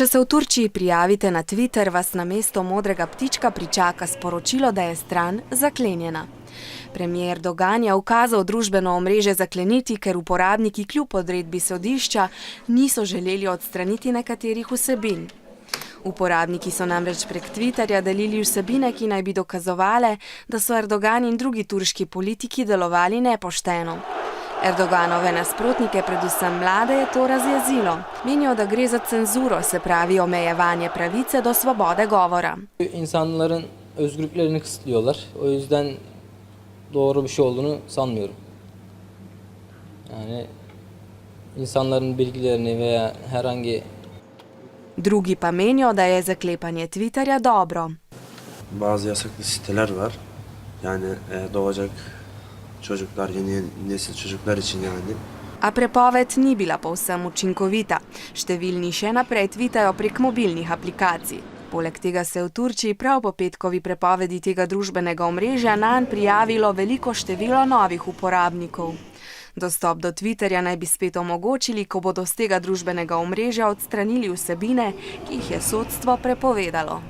Če se v Turčiji prijavite na Twitter, vas namesto modrega ptička pričaka sporočilo, da je stran zaklenjena. Premijer Erdogan je ukazal družbeno omrežje zakleniti, ker uporabniki kljub odredbi sodišča niso želeli odstraniti nekaterih vsebin. Uporabniki so namreč prek Twitterja delili vsebine, ki naj bi dokazovale, da so Erdogan in drugi turški politiki delovali nepošteno. Erdoganove nasprotnike, predvsem mlade, je to razjezilo. Menijo, da gre za cenzuro, se pravi omejevanje pravice do svobode govora. İnsanların özgürlüklerini kısıtlıyorlar. O yüzden doğru bir şey olduğunu sanmıyorum. Yani insanların bilgilerini veya herhangi Drugi pa menijo, da je zaklepanje Twitterja dobro. Bazı yasaklı siteler var. Yani doğacak çocuklar, yeni nesil çocuklar için yani. A prepoved ni bila povsem učinkovita. Številni še naprej tvitajo prek mobilnih aplikacij. Poleg tega se je v Turčiji prav po petkovi prepovedi tega družbenega omrežja nanj prijavilo veliko število novih uporabnikov. Dostop do Twitterja naj bi spet omogočili, ko bodo z tega družbenega omrežja odstranili vsebine, ki jih je sodstvo prepovedalo.